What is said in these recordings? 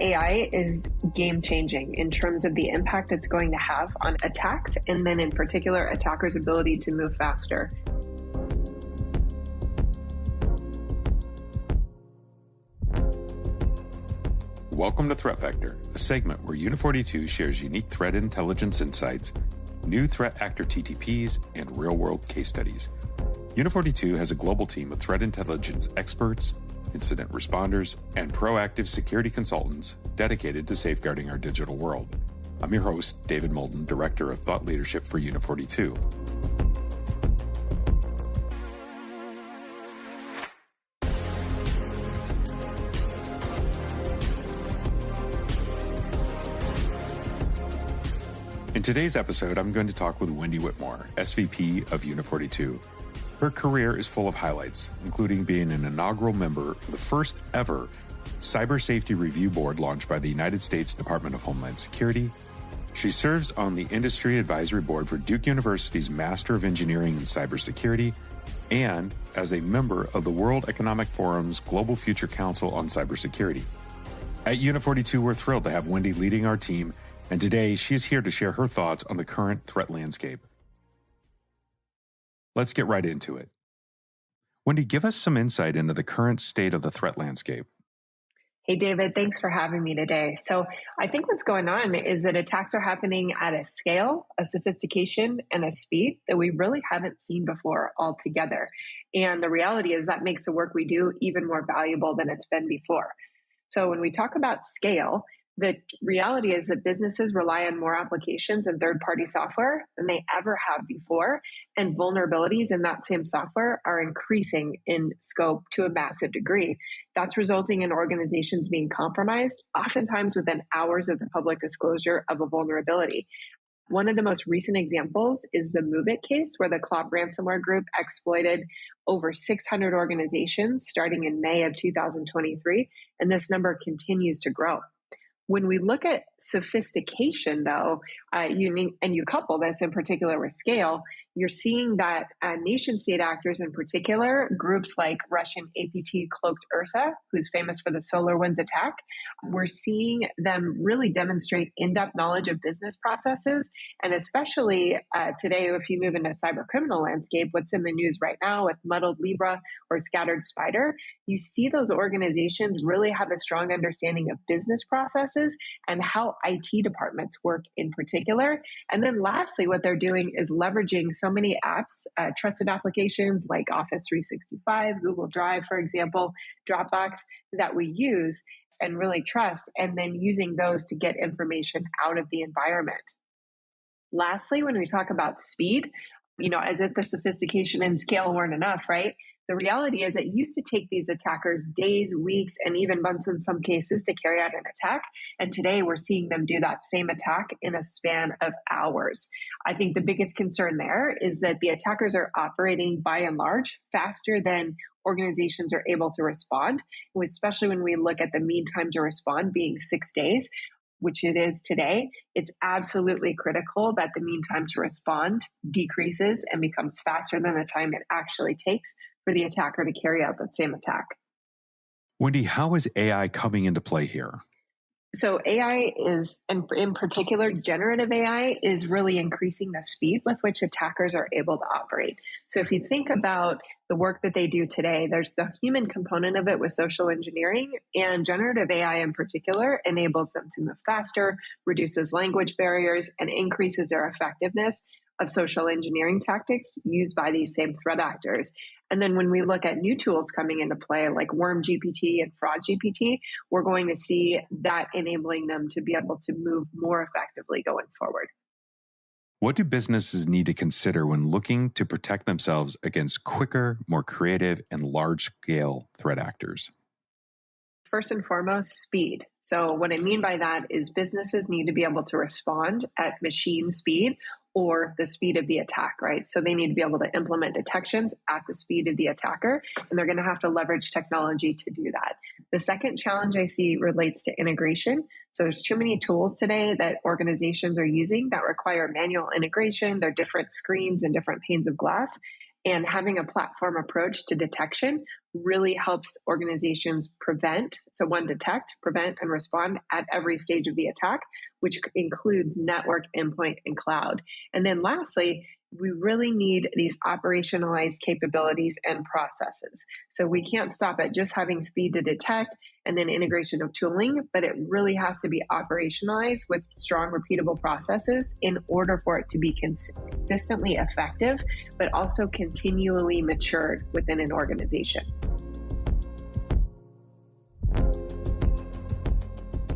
AI is game-changing in terms of the impact it's going to have on attacks, and then in particular, attackers' ability to move faster. Welcome to Threat Vector, a segment where Uni42 shares unique threat intelligence insights, new threat actor TTPs, and real-world case studies. Uni42 has a global team of threat intelligence experts, incident responders, and proactive security consultants dedicated to safeguarding our digital world. I'm your host, David Moulton, Director of Thought Leadership for Uni42. In today's episode, I'm going to talk with Wendi Whitmore, SVP of Uni42. Her career is full of highlights, including being an inaugural member of the first ever Cyber Safety Review Board launched by the United States Department of Homeland Security. She serves on the Industry Advisory Board for Duke University's Master of Engineering in Cybersecurity, and as a member of the World Economic Forum's Global Future Council on Cybersecurity. At Uni42, we're thrilled to have Wendi leading our team, and today she is here to share her thoughts on the current threat landscape. Let's get right into it. Wendi, give us some insight into the current state of the threat landscape. Hey, David, thanks for having me today. So I think what's going on is that attacks are happening at a scale, a sophistication, and a speed that we really haven't seen before altogether. And the reality is that makes the work we do even more valuable than it's been before. So when we talk about scale, the reality is that businesses rely on more applications and third-party software than they ever have before, and vulnerabilities in that same software are increasing in scope to a massive degree. That's resulting in organizations being compromised, oftentimes within hours of the public disclosure of a vulnerability. One of the most recent examples is the MOVEit case, where the Cloaked ransomware group exploited over 600 organizations starting in May of 2023, and this number continues to grow. When we look at sophistication, though, you couple this in particular with scale, you're seeing that nation-state actors in particular, groups like Russian APT Cloaked Ursa, who's famous for the SolarWinds attack, we're seeing them really demonstrate in-depth knowledge of business processes. And especially today, if you move into cyber criminal landscape, what's in the news right now with Muddled, Libra, or Scattered Spider, you see those organizations really have a strong understanding of business processes and how IT departments work in particular. And then lastly, what they're doing is leveraging so many apps, trusted applications like Office 365, Google Drive, for example, Dropbox, that we use and really trust, and then using those to get information out of the environment. Lastly, when we talk about speed, as if the sophistication and scale weren't enough, right? The reality is it used to take these attackers days, weeks, and even months in some cases to carry out an attack. And today we're seeing them do that same attack in a span of hours. I think the biggest concern there is that the attackers are operating by and large faster than organizations are able to respond, especially when we look at the mean time to respond being 6 days, which it is today. It's absolutely critical that the mean time to respond decreases and becomes faster than the time it actually takes for the attacker to carry out that same attack. Wendi, how is AI coming into play here? So AI is, and in particular, generative AI is really increasing the speed with which attackers are able to operate. So if you think about the work that they do today, there's the human component of it with social engineering, and generative AI in particular enables them to move faster, reduces language barriers, and increases their effectiveness of social engineering tactics used by these same threat actors. And then when we look at new tools coming into play, like Worm GPT and Fraud GPT, we're going to see that enabling them to be able to move more effectively going forward. What do businesses need to consider when looking to protect themselves against quicker, more creative, and large-scale threat actors? First and foremost, speed. So what I mean by that is businesses need to be able to respond at machine speed or the speed of the attack, right? So they need to be able to implement detections at the speed of the attacker, and they're going to have to leverage technology to do that. The second challenge I see relates to integration. So there's too many tools today that organizations are using that require manual integration. They're different screens and different panes of glass. And having a platform approach to detection really helps organizations prevent. So, one, detect, prevent, and respond at every stage of the attack, which includes network, endpoint, and cloud. And then lastly, we really need these operationalized capabilities and processes. So we can't stop at just having speed to detect and then integration of tooling, but it really has to be operationalized with strong, repeatable processes in order for it to be consistently effective, but also continually matured within an organization.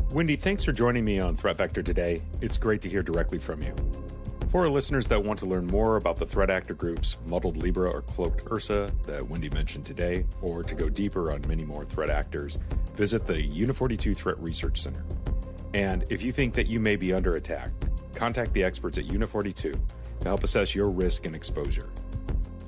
Wendi, thanks for joining me on Threat Vector today. It's great to hear directly from you. For our listeners that want to learn more about the threat actor groups, Muddled, Libra, or Cloaked, Ursa, that Wendi mentioned today, or to go deeper on many more threat actors, visit the Uni42 Threat Research Center. And if you think that you may be under attack, contact the experts at Uni42 to help assess your risk and exposure.